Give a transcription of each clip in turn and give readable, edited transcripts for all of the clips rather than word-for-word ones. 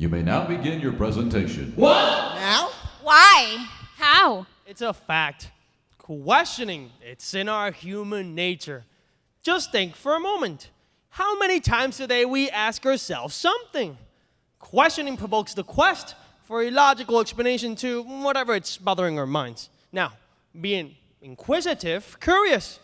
You may now begin your presentation. What? Now? Why? How? It's a fact. Questioning, it's in our human nature. Just think for a moment. How many times a day we ask ourselves something? Questioning provokes the quest for a logical explanation to whatever it's bothering our minds. Now, being inquisitive, curious,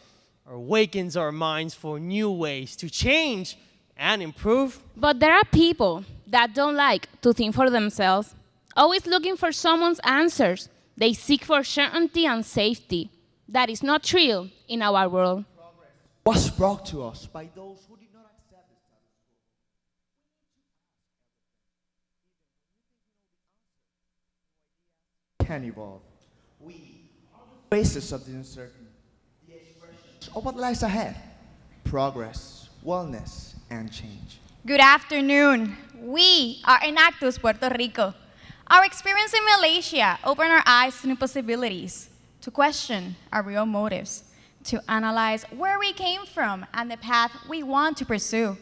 awakens our minds for new ways to change and improve. But there are people that don't like to think for themselves, always looking for someone's answers. They seek for certainty and safety. That is not true in our world. Was brought to us by those who did not accept the status quo. Can evolve. We are the faces of the uncertain, the expressions of what lies ahead. Progress, wellness, and change. Good afternoon. We are Enactus Puerto Rico. Our experience in Malaysia opened our eyes to new possibilities, to question our real motives, to analyze where we came from and the path we want to pursue.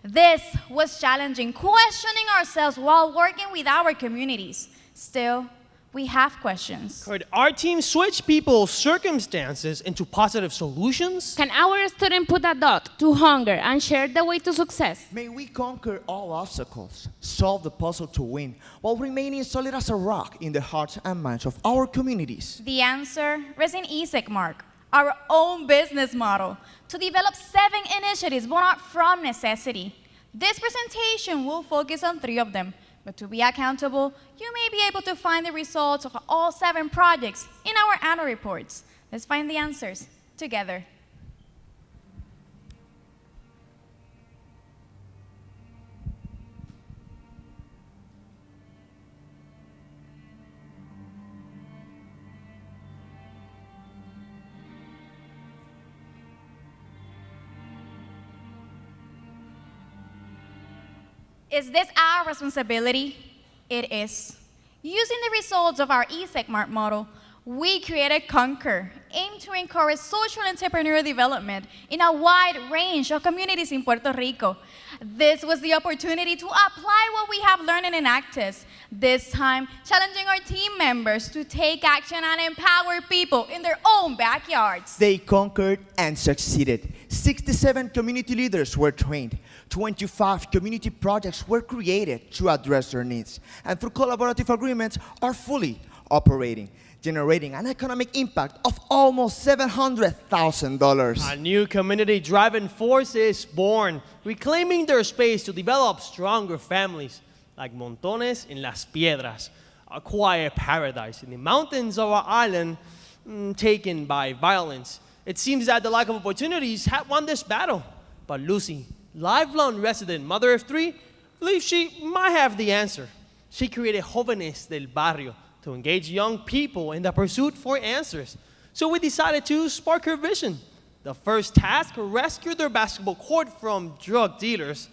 This was challenging, questioning ourselves while working with our communities. Still, we have questions. Could our team switch people's circumstances into positive solutions? Can our student put a dot to hunger and share the way to success? May we conquer all obstacles, solve the puzzle to win, while remaining solid as a rock in the hearts and minds of our communities. The answer rests in ESEC, our own business model, to develop 7 initiatives born out from necessity. This presentation will focus on 3 of them, but to be accountable, you may be able to find the results of all 7 projects in our annual reports. Let's find the answers together. Is this our responsibility? It is. Using the results of our ESEC model, we created Conquer, aimed to encourage social entrepreneurial development in a wide range of communities in Puerto Rico. This was the opportunity to apply what we have learned in Enactus, this time challenging our team members to take action and empower people in their own backyards. They conquered and succeeded. 67 community leaders were trained. 25 community projects were created to address their needs, and through collaborative agreements are fully operating, generating an economic impact of almost $700,000. A new community driving force is born, reclaiming their space to develop stronger families, like Montones in Las Piedras, a quiet paradise in the mountains of our island taken by violence. It seems that the lack of opportunities had won this battle, but Lucy, lifelong resident, mother of 3, believes she might have the answer. She created Jóvenes del Barrio to engage young people in the pursuit for answers. So we decided to spark her vision. The first task, rescue their basketball court from drug dealers.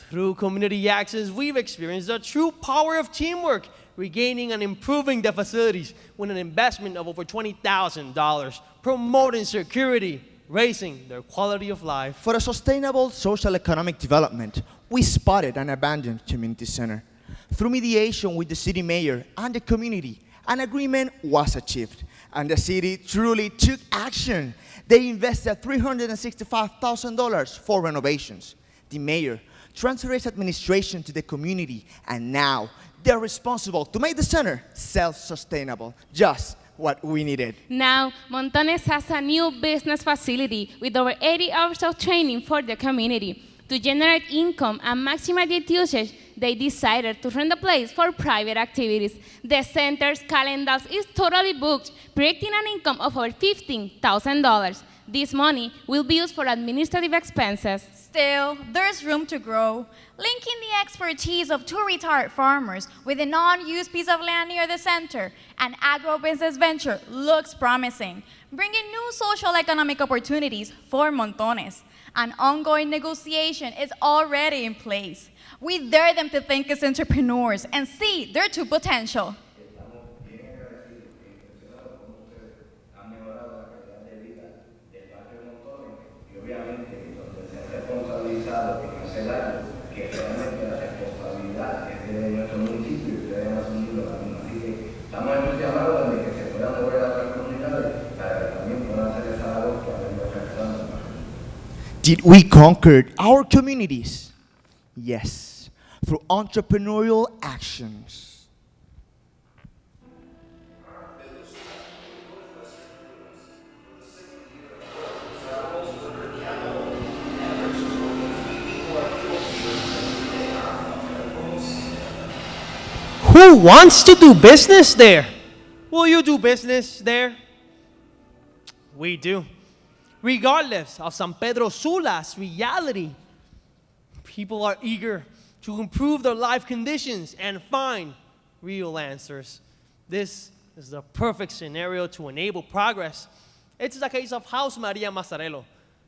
Through community actions, we've experienced the true power of teamwork, regaining and improving the facilities with an investment of over $20,000, promoting security, raising their quality of life. For a sustainable social economic development, we spotted an abandoned community center. Through mediation with the city mayor and the community, an agreement was achieved, and the city truly took action. They invested $365,000 for renovations. The mayor transferred his administration to the community, and now they're responsible to make the center self-sustainable, just what we needed. Now, Montones has a new business facility with over 80 hours of training for the community. To generate income and maximize its usage, they decided to rent the place for private activities. The center's calendar is totally booked, projecting an income of over $15,000. This money will be used for administrative expenses. Still, there's room to grow. Linking the expertise of 2 retired farmers with a non-used piece of land near the center, an agro-business venture looks promising, bringing new social economic opportunities for Montones. An ongoing negotiation is already in place. We dare them to think as entrepreneurs and see their true potential. que realmente la responsabilidad es de nuestro municipio y ustedes han asumido la misma. Así que estamos entusiasmados de que se puedan mover a otras comunidades para que también puedan hacer esa labor que han venido realizando. Did we conquer our communities? Yes, through entrepreneurial actions. Who wants to do business there? Will you do business there? We do. Regardless of San Pedro Sula's reality, people are eager to improve their life conditions and find real answers. This is the perfect scenario to enable progress. It's the case of House Maria Mazzarello,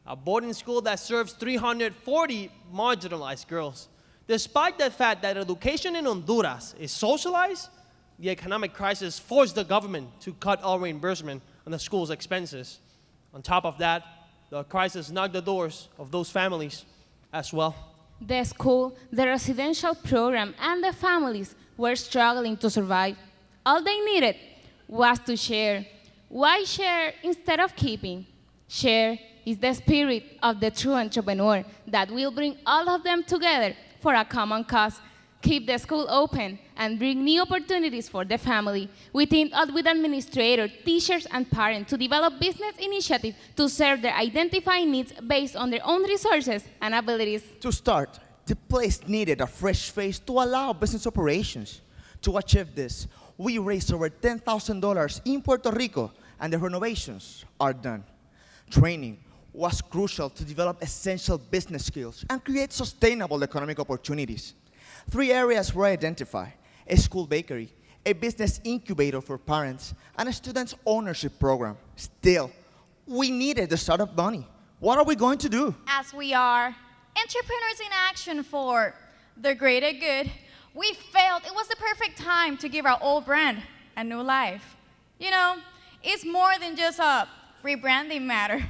a boarding school that serves 340 marginalized girls. Despite the fact that education in Honduras is socialized, the economic crisis forced the government to cut all reimbursement on the school's expenses. On top of that, the crisis knocked the doors of those families as well. The school, the residential program, and the families were struggling to survive. All they needed was to share. Why share instead of keeping? Share is the spirit of the true entrepreneur that will bring all of them together for a common cause, keep the school open, and bring new opportunities for the family. We teamed up with administrators, teachers, and parents to develop business initiatives to serve their identified needs based on their own resources and abilities. To start, the place needed a fresh face to allow business operations. To achieve this, we raised over $10,000 in Puerto Rico, and the renovations are done. Training was crucial to develop essential business skills and create sustainable economic opportunities. 3 areas were identified: a school bakery, a business incubator for parents, and a students' ownership program. Still, we needed the startup money. What are we going to do? As we are entrepreneurs in action for the greater good, we felt it was the perfect time to give our old brand a new life. You know, it's more than just a rebranding matter.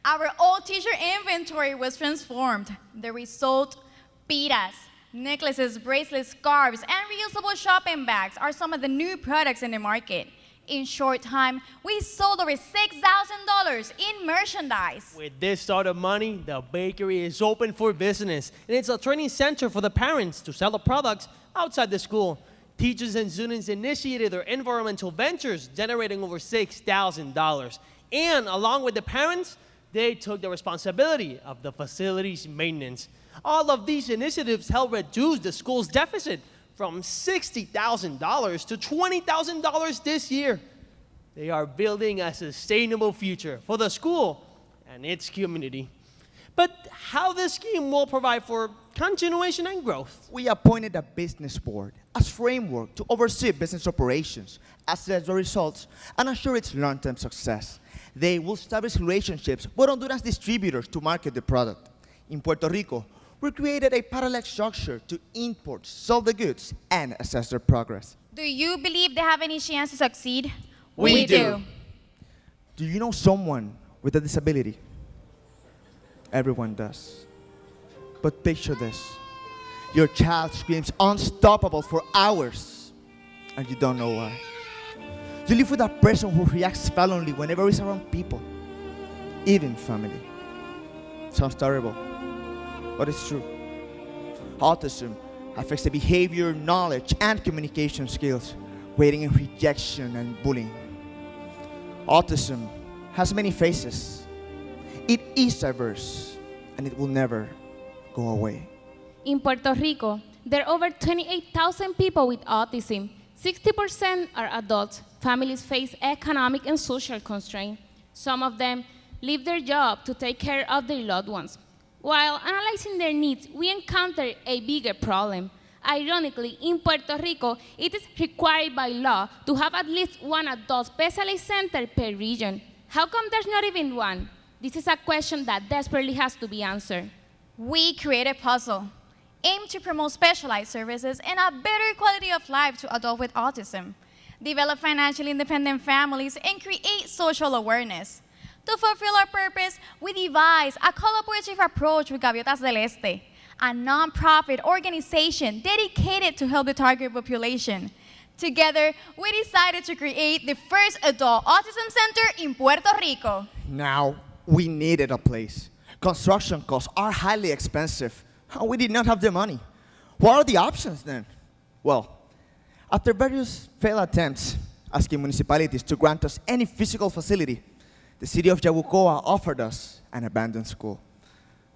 Our old t-shirt inventory was transformed. The result, piras, necklaces, bracelets, scarves, and reusable shopping bags are some of the new products in the market. In short time, we sold over $6,000 in merchandise. With this startup money, the bakery is open for business, and it's a training center for the parents to sell the products outside the school. Teachers and students initiated their environmental ventures, generating over $6,000. And along with the parents, they took the responsibility of the facility's maintenance. All of these initiatives helped reduce the school's deficit from $60,000 to $20,000 this year. They are building a sustainable future for the school and its community. But how this scheme will provide for continuation and growth? We appointed a business board as framework to oversee business operations, assess the results, and assure its long-term success. They will establish relationships with Honduras distributors to market the product. In Puerto Rico, we created a parallel structure to import, sell the goods, and assess their progress. Do you believe they have any chance to succeed? We do. Do you know someone with a disability? Everyone does. But picture this. Your child screams unstoppable for hours, and you don't know why. You live with a person who reacts violently whenever he's around people, even family. Sounds terrible, but it's true. Autism affects the behavior, knowledge, and communication skills, creating rejection and bullying. Autism has many faces. It is diverse, and it will never go away. In Puerto Rico, there are over 28,000 people with autism. 60% are adults. Families face economic and social constraints. Some of them leave their job to take care of their loved ones. While analyzing their needs, we encounter a bigger problem. Ironically, in Puerto Rico, it is required by law to have at least one adult specialist center per region. How come there's not even one? This is a question that desperately has to be answered. We created a puzzle aimed to promote specialized services and a better quality of life to adults with autism, develop financially independent families, and create social awareness. To fulfill our purpose, we devised a collaborative approach with Gaviotas del Este, a non-profit organization dedicated to help the target population. Together, we decided to create the first adult autism center in Puerto Rico. Now, we needed a place. Construction costs are highly expensive, and we did not have the money. What are the options then? Well, after various failed attempts asking municipalities to grant us any physical facility, the city of Yabucoa offered us an abandoned school.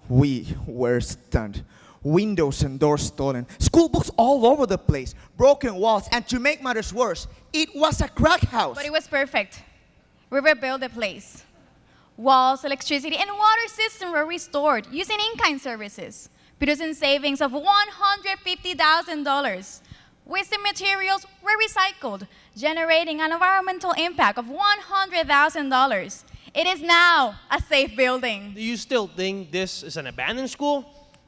We were stunned. Windows and doors stolen, school books all over the place, broken walls, and to make matters worse, it was a crack house. But it was perfect. We rebuilt the place. Walls, electricity, and water system were restored using in-kind services, producing savings of $150,000. Wasted materials were recycled, generating an environmental impact of $100,000. It is now a safe building. Do you still think this is an abandoned school?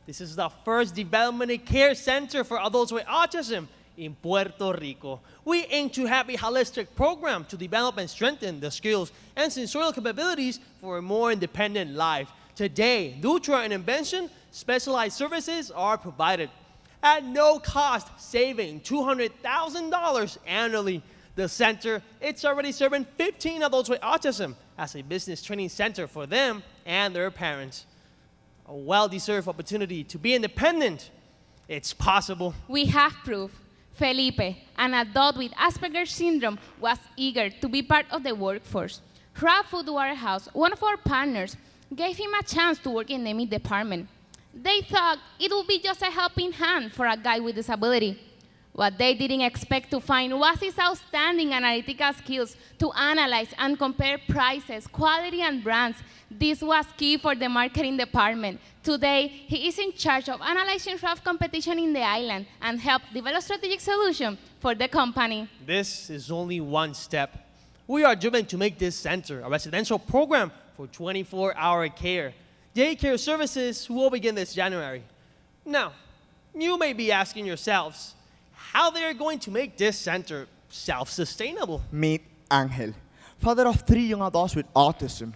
This is the first development and care center for adults with autism in Puerto Rico. We aim to have a holistic program to develop and strengthen the skills and sensorial capabilities for a more independent life. Today, due to our intervention, specialized services are provided at no cost, saving $200,000 annually. The center, it's already serving 15 adults with autism as a business training center for them and their parents. A well-deserved opportunity to be independent. It's possible. We have proof. Felipe, an adult with Asperger's syndrome, was eager to be part of the workforce. Raw Food Warehouse, one of our partners, gave him a chance to work in the meat department. They thought it would be just a helping hand for a guy with disability. What they didn't expect to find was his outstanding analytical skills to analyze and compare prices, quality, and brands. This was key for the marketing department. Today, he is in charge of analyzing rough competition in the island and help develop strategic solutions for the company. This is only one step. We are driven to make this center a residential program for 24-hour care. Daycare services will begin this January. Now, you may be asking yourselves, how they are going to make this center self-sustainable. Meet Angel, father of 3 young adults with autism,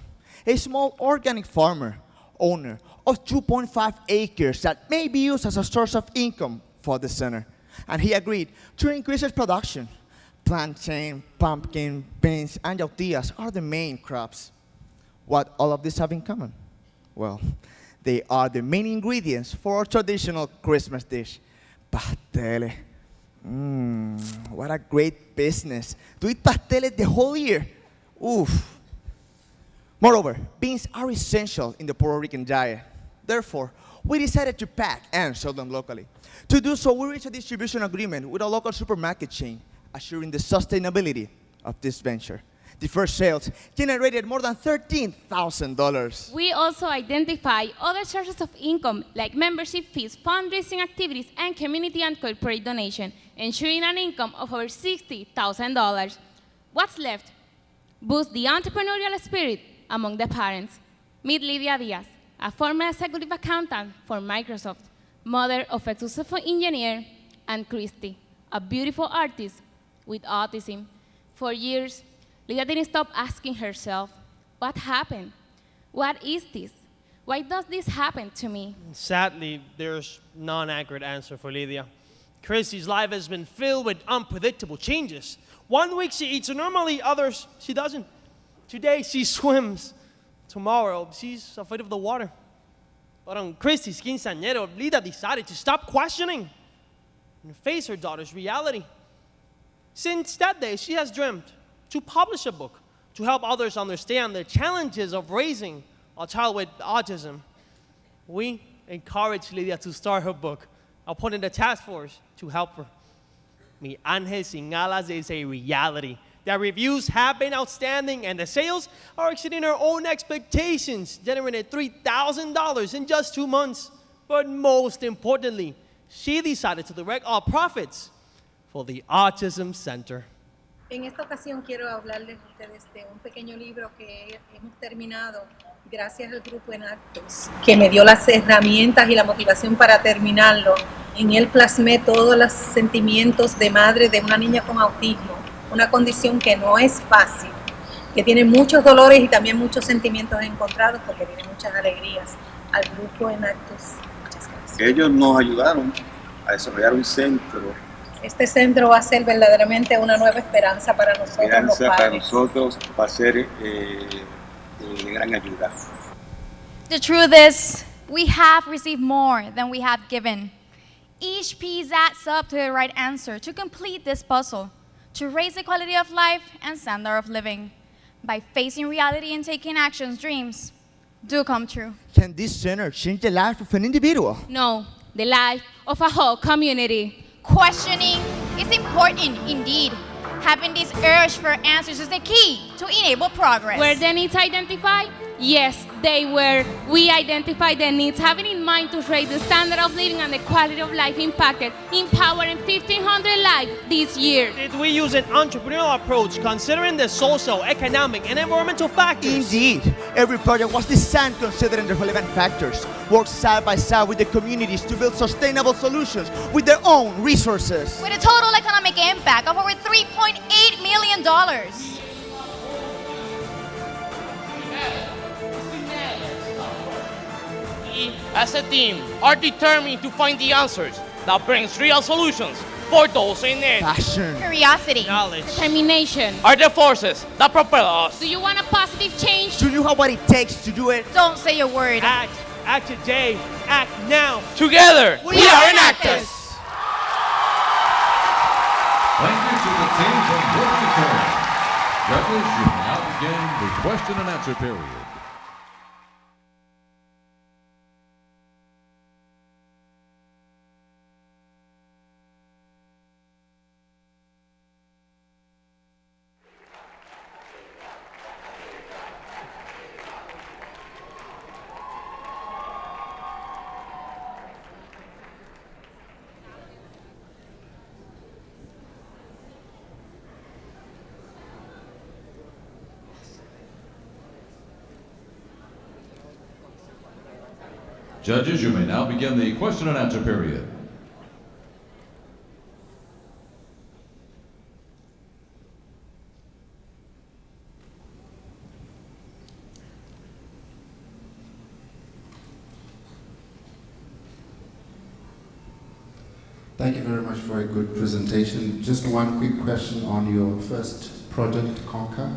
a small organic farmer, owner of 2.5 acres that may be used as a source of income for the center. And he agreed to increase its production. Plantain, pumpkin, beans, and tortillas are the main crops. What all of these have in common? Well, they are the main ingredients for our traditional Christmas dish, pasteles. What a great business. To eat pasteles the whole year. Oof. Moreover, beans are essential in the Puerto Rican diet. Therefore, we decided to pack and sell them locally. To do so, we reached a distribution agreement with a local supermarket chain, assuring the sustainability of this venture. The first sales generated more than $13,000. We also identify other sources of income like membership fees, fundraising activities, and community and corporate donation, ensuring an income of over $60,000. What's left? Boost the entrepreneurial spirit among the parents. Meet Lydia Diaz, a former executive accountant for Microsoft, mother of a successful engineer, and Christy, a beautiful artist with autism. For years, Lydia didn't stop asking herself, what happened? What is this? Why does this happen to me? Sadly, there's no accurate answer for Lydia. Chrissy's life has been filled with unpredictable changes. One week she eats normally, others she doesn't. Today she swims. Tomorrow she's afraid of the water. But on Chrissy's quinceañero, Lydia decided to stop questioning and face her daughter's reality. Since that day, she has dreamt to publish a book to help others understand the challenges of raising a child with autism. We encourage Lydia to start her book, appointing a task force to help her. Mi Ángel Sin Alas is a reality. The reviews have been outstanding and the sales are exceeding our own expectations, generating $3,000 in just 2 months. But most importantly, she decided to direct all profits for the Autism Center. En esta ocasión quiero hablarles a ustedes de un pequeño libro que hemos terminado gracias al grupo Enactus, que me dio las herramientas y la motivación para terminarlo. En él plasmé todos los sentimientos de madre de una niña con autismo, una condición que no es fácil, que tiene muchos dolores y también muchos sentimientos encontrados porque tiene muchas alegrías. Al grupo Enactus, muchas gracias. Ellos nos ayudaron a desarrollar un centro Este centro va a ser verdaderamente una nueva esperanza para nosotros los esperanza para padres. nosotros, va a ser de gran ayuda. The truth is, we have received more than we have given. Each piece adds up to the right answer to complete this puzzle, to raise the quality of life and standard of living. By facing reality and taking actions, dreams do come true. Can this center change the life of an individual? No, the life of a whole community. Questioning is important indeed. Having this urge for answers is the key to enable progress. Were the needs identified? Yes, they were. We identified the needs, having in mind to raise the standard of living and the quality of life impacted, empowering 1,500 lives this year. Did we use an entrepreneurial approach considering the social, economic, and environmental factors? Indeed, every project was designed considering the relevant factors, worked side by side with the communities to build sustainable solutions with their own resources. With a total economic impact of over $3.8 million. We, as a team, are determined to find the answers that brings real solutions for those in need. Passion, Curiosity. Knowledge. Determination. Are the forces that propel us. Do you want a positive change? do you have what it takes to do it? Don't say a word. Act. Act today. Act now. Together, We are Enactus. Thank you to the team from Puerto Rico. Judges, you may now begin the question and answer period. Judges, you may now begin the question and answer period. Thank you very much for a good presentation. Just one quick question on your first project, Conquer.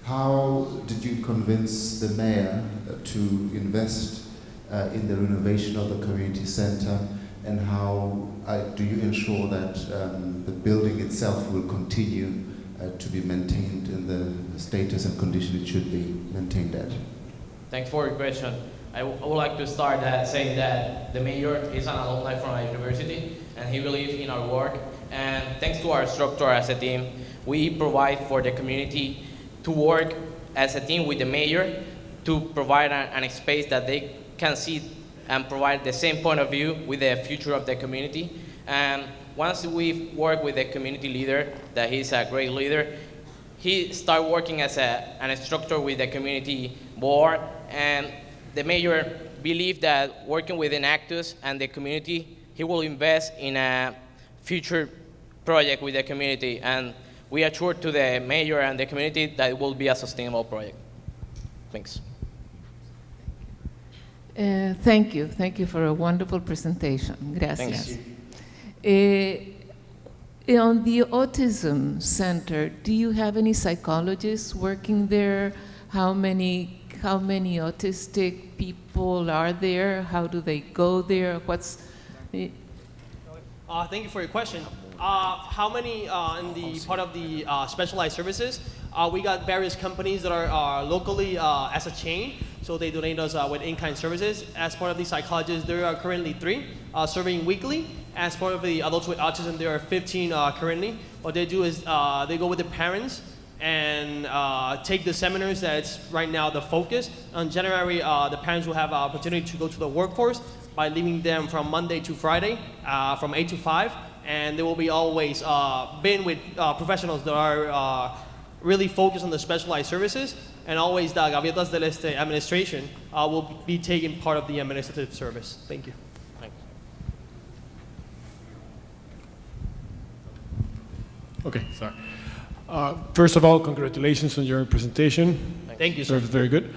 How did you convince the mayor to invest in the renovation of the community center, and how do you ensure that the building itself will continue to be maintained in the status and condition it should be maintained at? Thanks for your question. I would like to start saying that the mayor is an alumni from our university, and he believes in our work. And thanks to our structure as a team, we provide for the community to work as a team with the mayor to provide a space that they can see and provide the same point of view with the future of the community. And once we work with the community leader, that he's a great leader, he started working as an instructor with the community board, and the mayor believed that working with Enactus and the community, he will invest in a future project with the community, and we assure to the mayor and the community that it will be a sustainable project. Thanks. Thank you. Thank you for a wonderful presentation. Gracias. On the Autism Center, do you have any psychologists working there? How many autistic people are there? How do they go there? Thank you for your question. How many in the part of the specialized services? We got various companies that are locally as a chain, so they donate us with in-kind services. As part of the psychologists, there are currently 3 serving weekly. As part of the adults with autism, there are 15 currently. What they do is they go with the parents and take the seminars that's right now the focus. In January, the parents will have an opportunity to go to the workforce by leaving them from Monday to Friday from 8 to 5. And they will be always been with professionals that are really focused on the specialized services, and always the Gavietas del Este administration will be taking part of the administrative service. Thank you. Thanks. Okay, sorry. First of all, congratulations on your presentation. Thank you, sir. Very good.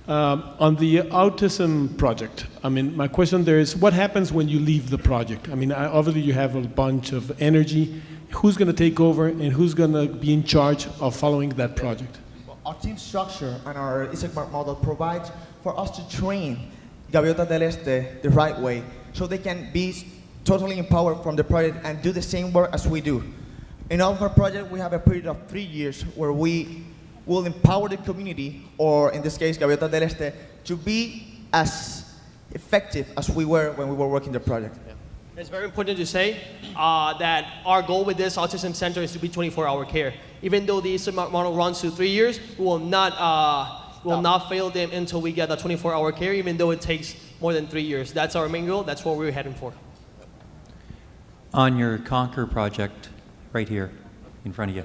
On the autism project, I mean, my question there is, what happens when you leave the project? I mean, obviously you have a bunch of energy. Who's going to take over and who's going to be in charge of following that project? Our team structure and our ESEC model provides for us to train Gaviotas del Este the right way so they can be totally empowered from the project and do the same work as we do. In all of our project, we have a period of 3 years where we will empower the community, or in this case, Gaviotas del Este, to be as effective as we were when we were working the project. It's very important to say that our goal with this autism center is to be 24-hour care. Even though the ESEC model runs to 3 years, we will not fail them until we get the 24-hour care, even though it takes more than 3 years. That's our main goal. That's what we're heading for. On your Conquer project, right here in front of you,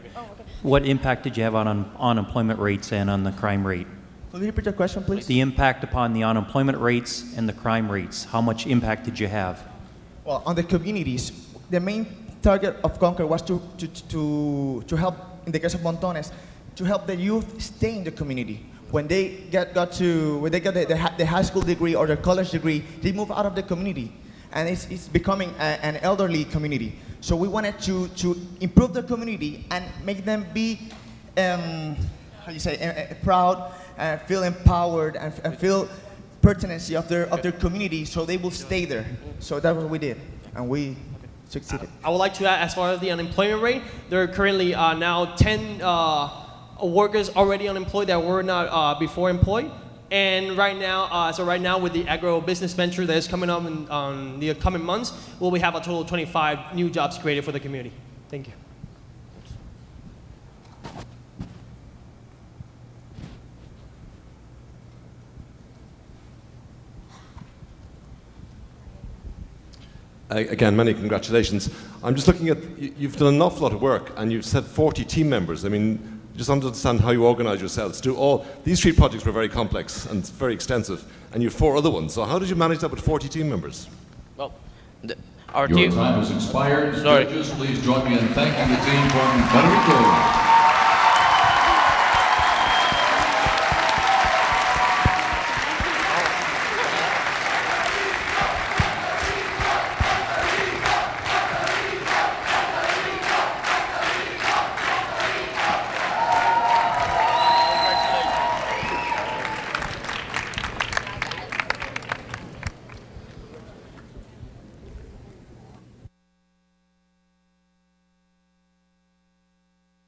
what impact did you have on unemployment rates and on the crime rate? Can you repeat your question, please? The impact upon the unemployment rates and the crime rates. How much impact did you have? Well, on the communities, the main target of Conquer was to help, in the case of Montones, to help the youth stay in the community. When they get the high school degree or the college degree, they move out of the community, and it's becoming an elderly community. So we wanted to improve the community and make them be, proud, feel empowered, and feel pertinency of their community, so they will stay there. So that's what we did, and we succeeded. I would like to add, as far as the unemployment rate, there are currently now 10 workers already unemployed that were not before employed. And right now, with the agro-business venture that is coming up in the coming months, we have a total of 25 new jobs created for the community. Thank you. Again, many congratulations. I'm just looking at, you've done an awful lot of work, and you've said 40 team members. I mean, just understand how you organize yourselves. These 3 projects were very complex and very extensive, and you have 4 other ones. So how did you manage that with 40 team members? Well, Your time has expired. Judges, please join me in thanking the team from Puerto Rico.